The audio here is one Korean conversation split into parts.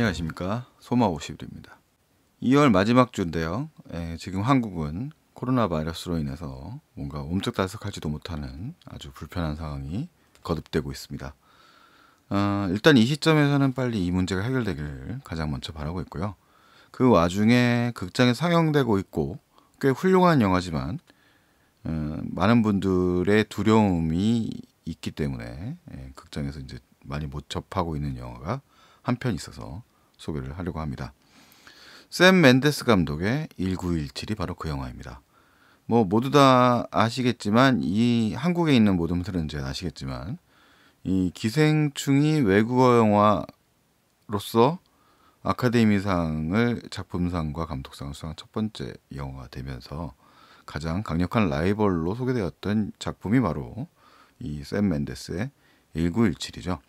안녕하십니까, 소마50입니다. 2월 마지막 주인데요. 지금 한국은 코로나 바이러스로 인해서 뭔가 옴짝달싹하지도 못하는 아주 불편한 상황이 거듭되고 있습니다. 일단 이 시점에서는 빨리 이 문제가 해결되기를 가장 먼저 바라고 있고요. 그 와중에 극장에 상영되고 있고 꽤 훌륭한 영화지만 많은 분들의 두려움이 있기 때문에 극장에서 이제 많이 못 접하고 있는 영화가 한 편 있어서 소개를 하려고 합니다. 샘 맨데스 감독의 1917이 바로 그 영화입니다. 뭐 모두 다 아시겠지만, 이 한국에 있는 모든 분들은 이제 아시겠지만, 이 기생충이 외국어 영화로서 아카데미상을 작품상과 감독상을 수상한 첫 번째 영화가 되면서 가장 강력한 라이벌로 소개되었던 작품이 바로 이 샘 맨데스의 1917이죠.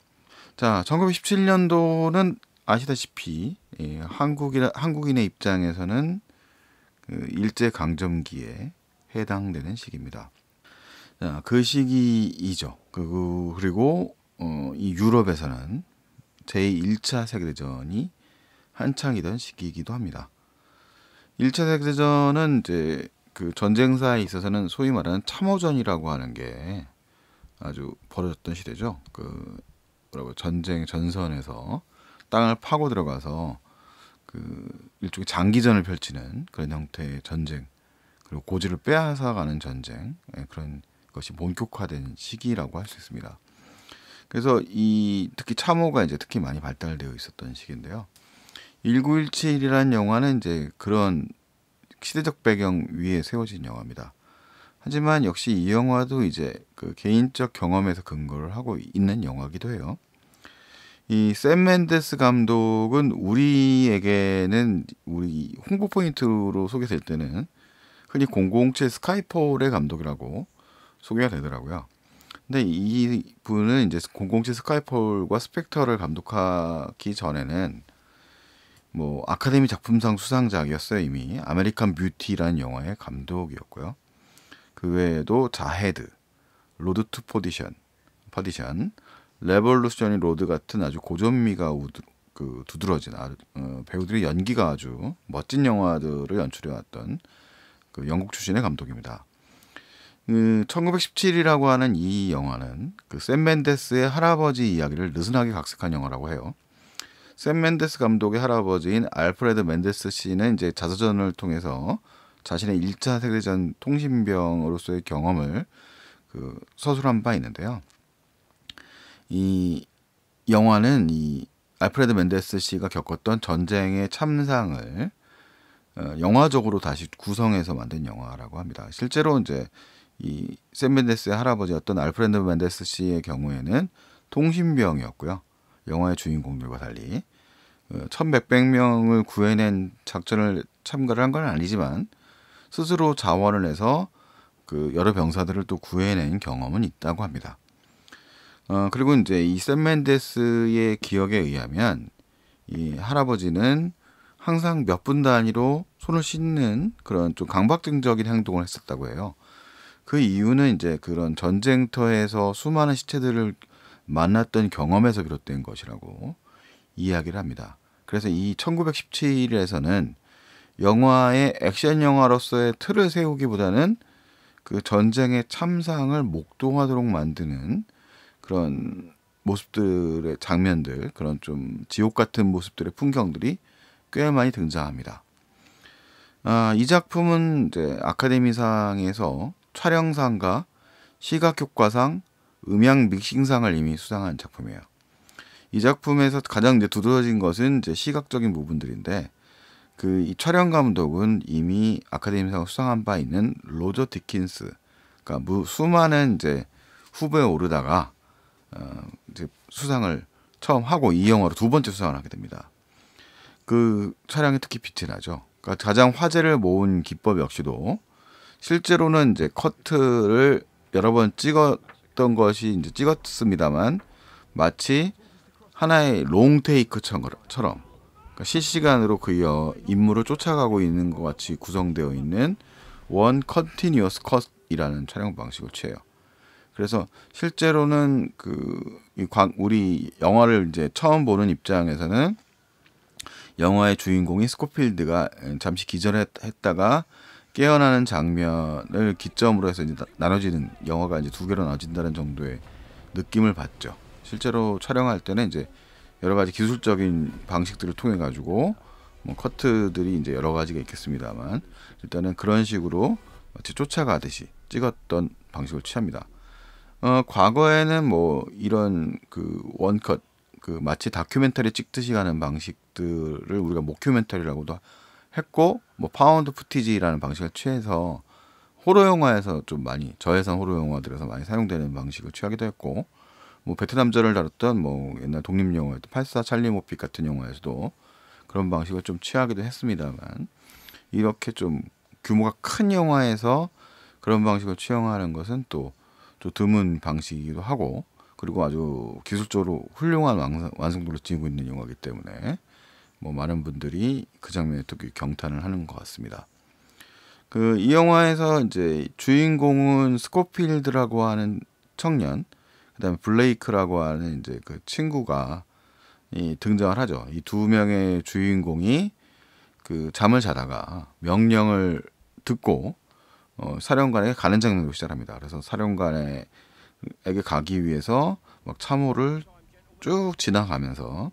자, 1917년도는 아시다시피 한국인의 입장에서는 그 일제 강점기에 해당되는 시기입니다. 자, 그 시기이죠. 그리고 이 유럽에서는 제1차 세계대전이 한창이던 시기이기도 합니다. 1차 세계대전은 이제 그 전쟁사에 있어서는 소위 말하는 참호전이라고 하는 게 아주 벌어졌던 시대죠. 전쟁 전선에서 땅을 파고 들어가서 그 일종의 장기전을 펼치는 그런 형태의 전쟁, 그리고 고지를 빼앗아가는 전쟁, 그런 것이 본격화된 시기라고 할 수 있습니다. 그래서 특히 참호가 이제 특히 많이 발달되어 있었던 시기인데요. 1917이라는 영화는 이제 그런 시대적 배경 위에 세워진 영화입니다. 하지만 역시 이 영화도 이제 그 개인적 경험에서 근거를 하고 있는 영화기도 해요. 이 샘 맨데스 감독은 우리에게는 우리 홍보 포인트로 소개될 때는 흔히 007 스카이폴의 감독이라고 소개가 되더라고요. 근데 이 분은 이제 007 스카이폴과 스펙터를 감독하기 전에는 뭐 아카데미 작품상 수상작이었어요. 이미 아메리칸 뷰티라는 영화의 감독이었고요. 그 외에도 자헤드, 로드 투 퍼디션, 레볼루션이 로드 같은 아주 고전미가 두드러진 배우들의 연기가 아주 멋진 영화들을 연출해왔던 그 영국 출신의 감독입니다. 1917이라고 하는 이 영화는 그 샘 맨데스의 할아버지 이야기를 느슨하게 각색한 영화라고 해요. 샘 맨데스 감독의 할아버지인 알프레드 맨데스 씨는 이제 자서전을 통해서 자신의 1차 세계대전 통신병으로서의 경험을 서술한 바 있는데요. 이 영화는 이 알프레드 맨데스 씨가 겪었던 전쟁의 참상을 영화적으로 다시 구성해서 만든 영화라고 합니다. 실제로 이제 이 샘 맨데스의 할아버지였던 알프레드 맨데스 씨의 경우에는 통신병이었고요. 영화의 주인공들과 달리 1,100 명을 구해낸 작전을 참가를 한 건 아니지만 스스로 자원을 내서 그 여러 병사들을 또 구해낸 경험은 있다고 합니다. 그리고 이제 이 샘 맨데스의 기억에 의하면 이 할아버지는 항상 몇 분 단위로 손을 씻는 그런 좀 강박증적인 행동을 했었다고 해요. 그 이유는 이제 그런 전쟁터에서 수많은 시체들을 만났던 경험에서 비롯된 것이라고 이야기를 합니다. 그래서 이 1917에서는 영화의 액션 영화로서의 틀을 세우기보다는 그 전쟁의 참상을 목도하도록 만드는 그런 모습들의 장면들, 그런 좀 지옥 같은 모습들의 풍경들이 꽤 많이 등장합니다. 이 작품은 이제 아카데미상에서 촬영상과 시각효과상, 음향 믹싱상을 이미 수상한 작품이에요. 이 작품에서 가장 이제 두드러진 것은 이제 시각적인 부분들인데, 이 촬영 감독은 이미 아카데미상을 수상한 바 있는 로저 디킨스, 그러니까 수많은 이제 후보에 오르다가 이제 수상을 처음 하고 이 영화로 두 번째 수상을 하게 됩니다. 그 촬영이 특히 빛이 나죠. 그러니까 가장 화제를 모은 기법 역시도 실제로는 이제 커트를 여러 번 찍었던 것이 이제 찍었습니다만 마치 하나의 롱 테이크처럼 그러니까 실시간으로 그 인물을 쫓아가고 있는 것 같이 구성되어 있는 원 컨티뉴어스 컷이라는 촬영 방식을 취해요. 그래서 실제로는 우리 영화를 이제 처음 보는 입장에서는 영화의 주인공이 스코필드가 잠시 기절했다가 깨어나는 장면을 기점으로 해서 이제 나눠지는, 영화가 이제 두 개로 나눠진다는 정도의 느낌을 받죠. 실제로 촬영할 때는 이제 여러 가지 기술적인 방식들을 통해 가지고 뭐 커트들이 이제 여러 가지가 있겠습니다만, 일단은 그런 식으로 마치 쫓아가듯이 찍었던 방식을 취합니다. 과거에는 뭐 이런 그 원컷, 그 마치 다큐멘터리 찍듯이 가는 방식들을 우리가 모큐멘터리라고도 했고, 뭐 파운드 푸티지라는 방식을 취해서 호러 영화에서 좀 많이, 저예산 호러 영화들에서 많이 사용되는 방식을 취하기도 했고, 뭐 베트남전을 다뤘던 뭐 옛날 독립 영화였던 84 찰리 모핏 같은 영화에서도 그런 방식을 좀 취하기도 했습니다만, 이렇게 좀 규모가 큰 영화에서 그런 방식을 취하는 것은 또 드문 방식이기도 하고, 그리고 아주 기술적으로 훌륭한 완성도를 지니고 있는 영화이기 때문에 뭐 많은 분들이 그 장면에 또 경탄을 하는 것 같습니다. 이 영화에서 이제 주인공은 스코필드라고 하는 청년, 그다음에 블레이크라고 하는 이제 그 친구가 등장을 하죠. 이 두 명의 주인공이 그 잠을 자다가 명령을 듣고 사령관에게 가는 장면으로 시작합니다. 그래서 사령관에게 가기 위해서 막 참호를 쭉 지나가면서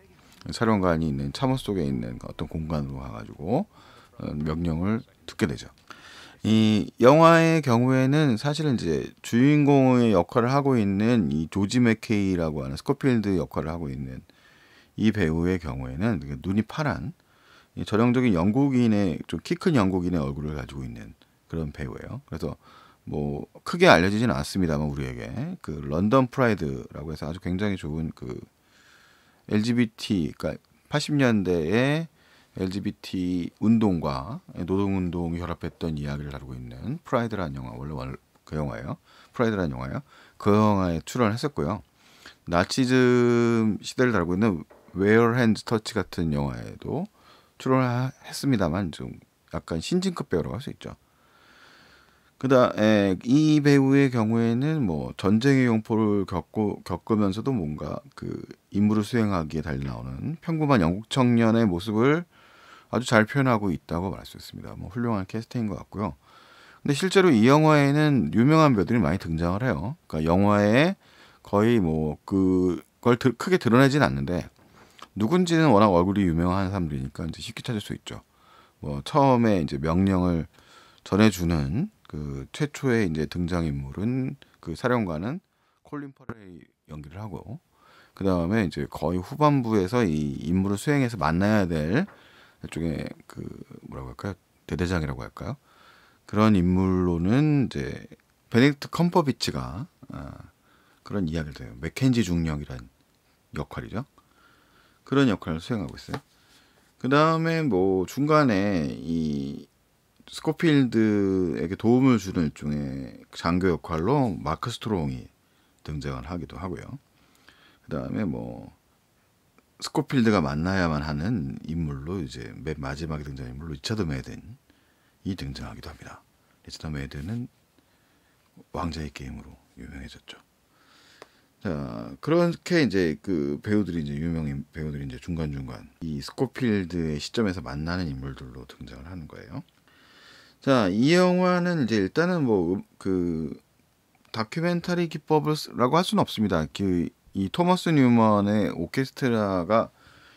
사령관이 있는 참호 속에 있는 어떤 공간으로 가가지고 명령을 듣게 되죠. 이 영화의 경우에는 사실은 이제 주인공의 역할을 하고 있는 이 조지 맥케이라고 하는 스코필드 역할을 하고 있는 이 배우의 경우에는 눈이 파란 전형적인 영국인의, 좀 키 큰 영국인의 얼굴을 가지고 있는 그런 배우예요. 그래서 뭐 크게 알려지지는 않습니다만 우리에게 그 런던 프라이드라고 해서 아주 굉장히 좋은 그 LGBT, 그러니까 80년대에 LGBT 운동과 노동운동이 결합했던 이야기를 다루고 있는 프라이드라는 영화, 원래 그 영화예요. 프라이드라는 영화예요. 그 영화에 출연했었고요. 나치즘 시대를 다루고 있는 Where Hands Touch 같은 영화에도 출연했습니다만 좀 약간 신진급 배우라고 할 수 있죠. 그다음에 이 배우의 경우에는 뭐 전쟁의 공포를 겪으면서도 뭔가 그 임무를 수행하기에 달리 나오는 평범한 영국 청년의 모습을 아주 잘 표현하고 있다고 말할 수 있습니다. 뭐 훌륭한 캐스팅인 것 같고요. 근데 실제로 이 영화에는 유명한 배우들이 많이 등장을 해요. 그러니까 영화에 거의 뭐 그걸 크게 드러내진 않는데, 누군지는 워낙 얼굴이 유명한 사람들이니까 이제 쉽게 찾을 수 있죠. 뭐 처음에 이제 명령을 전해주는 그 최초의 이제 등장인물은 그 사령관은 콜린 퍼렐이 연기를 하고, 그 다음에 이제 거의 후반부에서 이 임무를 수행해서 만나야 될 일종의 그 뭐라고 할까요? 대대장이라고 할까요? 그런 인물로는 이제 베네딕트 컴퍼비치가 그런 이야기를 해요. 맥켄지 중령이란 역할이죠. 그런 역할을 수행하고 있어요. 그 다음에 뭐 중간에 이 스코필드에게 도움을 주는 일종의 장교 역할로 마크 스트롱이 등장을 하기도 하고요. 그 다음에 뭐 스코필드가 만나야만 하는 인물로 이제 맨 마지막에 등장한 인물로 리처드 매든이 등장하기도 합니다. 리처드 매든은 왕자의 게임으로 유명해졌죠. 자, 그렇게 이제 그 배우들이, 이제 유명인 배우들이 이제 중간중간 이 스코필드의 시점에서 만나는 인물들로 등장을 하는 거예요. 자, 이 영화는 이제 일단은 뭐 그 다큐멘터리 기법을라고 할 수는 없습니다. 이 토머스 뉴먼의 오케스트라가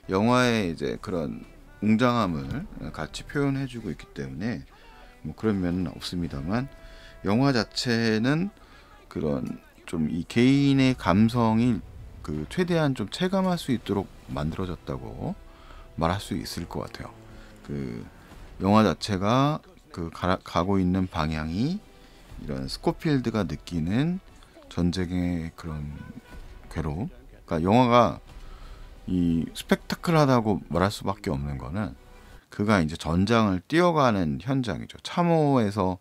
영화의 이제 그런 웅장함을 같이 표현해주고 있기 때문에 뭐 그런 면은 없습니다만, 영화 자체는 그런 좀 이 개인의 감성이 그 최대한 좀 체감할 수 있도록 만들어졌다고 말할 수 있을 것 같아요. 그 영화 자체가 그 가고 있는 방향이 이런 스코필드가 느끼는 전쟁의 그런 괴로움. 그러니까 영화가 이 스펙타클하다고 말할 수밖에 없는 거는 그가 이제 전장을 뛰어가는 현장이죠. 참호에서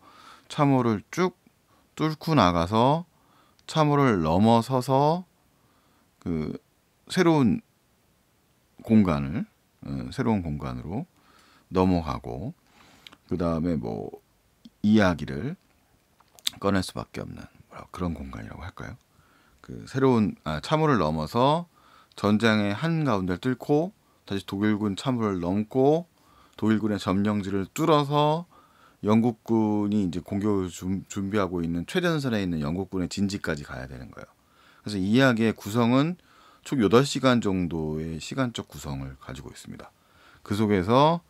참호를 쭉 뚫고 나가서 참호를 넘어서서 그 새로운 공간으로 넘어가고, 그 다음에 뭐 이야기를 꺼낼 수밖에 없는 그런 공간이라고 할까요? 그 새로운 참호를 넘어서 전장의 한 가운데를 뚫고 다시 독일군 참호를 넘고 독일군의 점령지를 뚫어서 영국군이 이제 공격을 준비하고 있는 최전선에 있는 영국군의 진지까지 가야 되는 거예요. 그래서 이 이야기의 구성은 총 8시간 정도의 시간적 구성을 가지고 있습니다. 그 속에서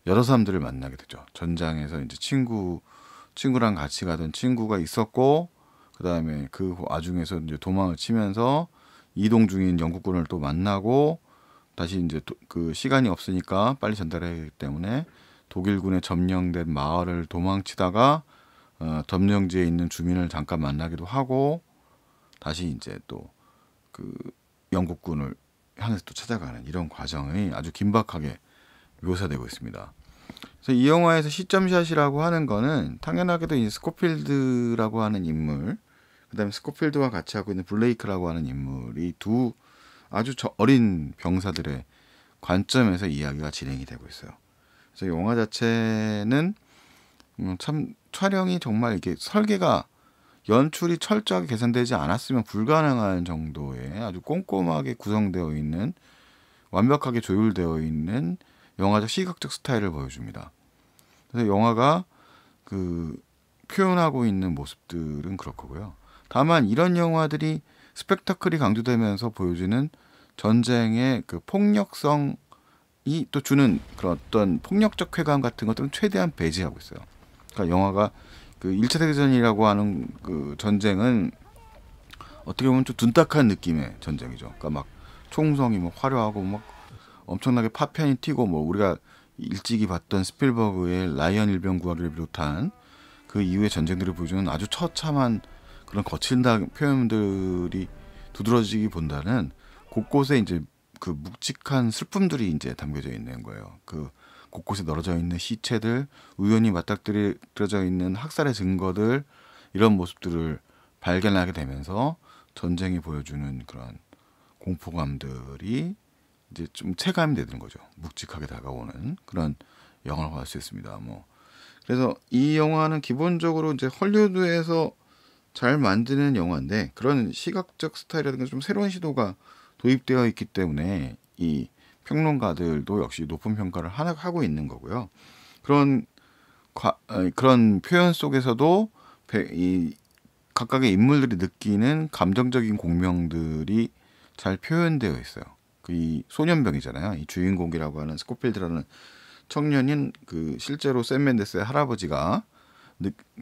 여러 사람들을 만나게 되죠. 전장에서 이제 친구랑 같이 가던 친구가 있었고, 그 다음에 그 와중에서 이제 도망을 치면서 이동 중인 영국군을 또 만나고, 다시 이제 그 시간이 없으니까 빨리 전달해야 하기 때문에 독일군에 점령된 마을을 도망치다가 점령지에 있는 주민을 잠깐 만나기도 하고, 다시 이제 또 그 영국군을 향해서 또 찾아가는 이런 과정이 아주 긴박하게 묘사되고 있습니다. 그래서 이 영화에서 시점샷이라고 하는 거는 당연하게도 이 스코필드라고 하는 인물, 그다음에 스코필드와 같이 하고 있는 블레이크라고 하는 인물이 두 아주 어린 병사들의 관점에서 이야기가 진행이 되고 있어요. 그래서 영화 자체는 참 촬영이 정말 이게 설계가 연출이 철저하게 계산되지 않았으면 불가능한 정도의 아주 꼼꼼하게 구성되어 있는, 완벽하게 조율되어 있는 영화적 시각적 스타일을 보여줍니다. 그래서 영화가 그 표현하고 있는 모습들은 그렇고요. 다만 이런 영화들이 스펙타클이 강조되면서 보여주는 전쟁의 그 폭력성이 또 주는 그런 어떤 폭력적 쾌감 같은 것들은 최대한 배제하고 있어요. 그러니까 영화가 그 1차 대전이라고 하는 그 전쟁은 어떻게 보면 좀 둔탁한 느낌의 전쟁이죠. 그러니까 막 총성이 뭐 화려하고 막 엄청나게 파편이 튀고, 뭐 우리가 일찍이 봤던 스필버그의 라이언 일병 구하기를 비롯한 그 이후의 전쟁들을 보여주는 아주 처참한 그런 거친 표현들이 두드러지기보다는 곳곳에 이제 그 묵직한 슬픔들이 이제 담겨져 있는 거예요. 그 곳곳에 널어져 있는 시체들, 우연히 맞닥뜨려져 있는 학살의 증거들, 이런 모습들을 발견하게 되면서 전쟁이 보여주는 그런 공포감들이 이제 좀 체감이 되는 거죠. 묵직하게 다가오는 그런 영화라고 할 수 있습니다. 뭐 그래서 이 영화는 기본적으로 이제 헐리우드에서 잘 만드는 영화인데, 그런 시각적 스타일이라든가 좀 새로운 시도가 도입되어 있기 때문에 이 평론가들도 역시 높은 평가를 하고 있는 거고요. 그런 표현 속에서도 이 각각의 인물들이 느끼는 감정적인 공명들이 잘 표현되어 있어요. 이 소년병이잖아요. 이 주인공이라고 하는 스코필드라는 청년인 그 실제로 샘 맨데스의 할아버지가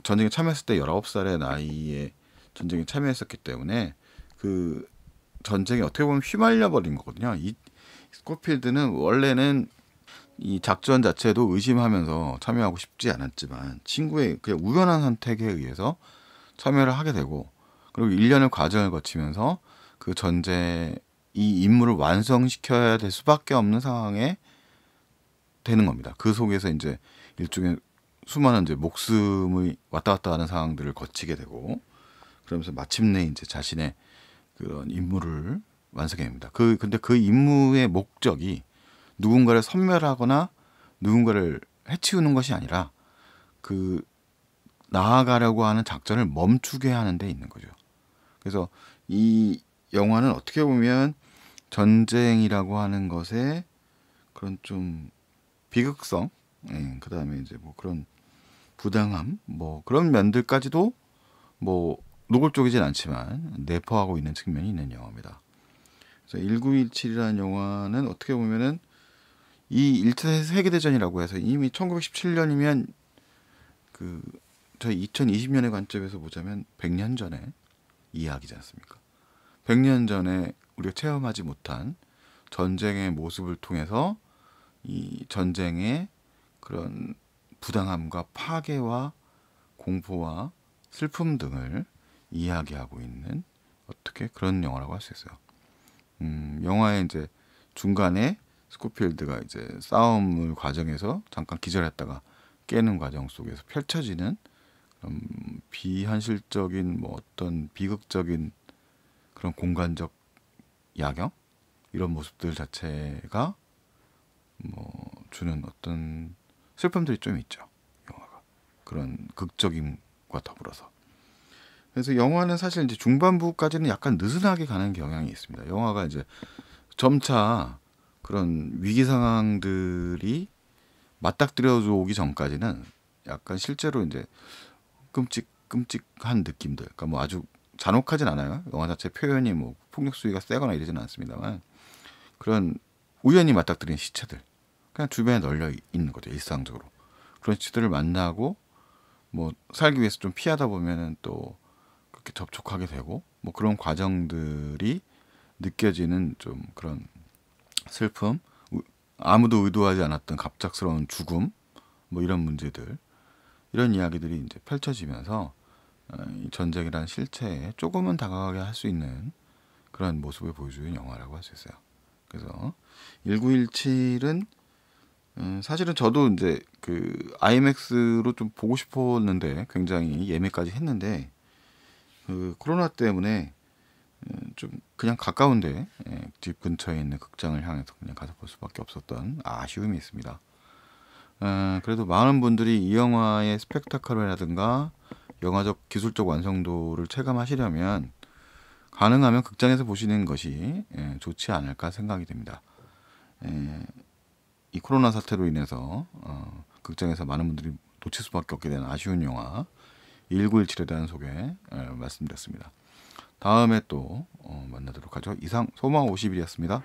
전쟁에 참여했을 때 19살의 나이에 전쟁에 참여했었기 때문에 그 전쟁에 어떻게 보면 휘말려 버린 거거든요. 이 스코필드는 원래는 이 작전 자체도 의심하면서 참여하고 싶지 않았지만 친구의 그냥 우연한 선택에 의해서 참여를 하게 되고, 그리고 1년의 과정을 거치면서 그 이 임무를 완성시켜야 될 수밖에 없는 상황에 되는 겁니다. 그 속에서 이제 일종의 수많은 이제 목숨이 왔다 갔다 하는 상황들을 거치게 되고, 그러면서 마침내 이제 자신의 그런 임무를 완성해야 합니다. 근데 그 임무의 목적이 누군가를 섬멸하거나 누군가를 해치우는 것이 아니라 그 나아가려고 하는 작전을 멈추게 하는 데 있는 거죠. 그래서 이 영화는 어떻게 보면 전쟁이라고 하는 것에 그런 좀 비극성, 그 다음에 이제 뭐 그런 부당함, 뭐 그런 면들까지도 뭐 노골적이진 않지만 내포하고 있는 측면이 있는 영화입니다. 그래서 1917이라는 영화는 어떻게 보면은 이 1차 세계대전이라고 해서 이미 1917년이면 그 저희 2020년의 관점에서 보자면 100년 전의 이야기지 않습니까? 100년 전에 우리가 체험하지 못한 전쟁의 모습을 통해서 이 전쟁의 그런 부당함과 파괴와 공포와 슬픔 등을 이야기하고 있는 어떻게 그런 영화라고 할 수 있어요. 영화의 이제 중간에 스코필드가 이제 싸움을 과정에서 잠깐 기절했다가 깨는 과정 속에서 펼쳐지는 비현실적인 뭐 어떤 비극적인 그런 공간적 야경, 이런 모습들 자체가 뭐 주는 어떤 슬픔들이 좀 있죠. 영화가 그런 극적임과 더불어서. 그래서 영화는 사실 이제 중반부까지는 약간 느슨하게 가는 경향이 있습니다. 영화가 이제 점차 그런 위기 상황들이 맞닥뜨려져 오기 전까지는 약간 실제로 이제 끔찍한 느낌들, 그러니까 뭐 아주 잔혹하진 않아요. 영화 자체 표현이 뭐 폭력 수위가 세거나 이러지는 않습니다만, 그런 우연히 맞닥뜨린 시체들, 그냥 주변에 널려 있는 거죠, 일상적으로. 그런 시체들을 만나고 뭐 살기 위해서 좀 피하다 보면은 또 그렇게 접촉하게 되고, 뭐 그런 과정들이 느껴지는 좀 그런 슬픔, 아무도 의도하지 않았던 갑작스러운 죽음, 뭐 이런 문제들, 이런 이야기들이 이제 펼쳐지면서 이 전쟁이라는 실체에 조금은 다가가게 할 수 있는 그런 모습을 보여주는 영화라고 할 수 있어요. 그래서 1917은 사실은 저도 이제 그 IMAX로 좀 보고 싶었는데, 굉장히 예매까지 했는데 그 코로나 때문에 좀 그냥 가까운데 집 근처에 있는 극장을 향해서 그냥 가서 볼 수밖에 없었던 아쉬움이 있습니다. 그래도 많은 분들이 이 영화의 스펙타클이라든가 영화적 기술적 완성도를 체감하시려면 가능하면 극장에서 보시는 것이 좋지 않을까 생각이 됩니다. 이 코로나 사태로 인해서 극장에서 많은 분들이 놓칠 수밖에 없게 된 아쉬운 영화 1917에 대한 소개 말씀드렸습니다. 다음에 또 만나도록 하죠. 이상 소마 50일이었습니다.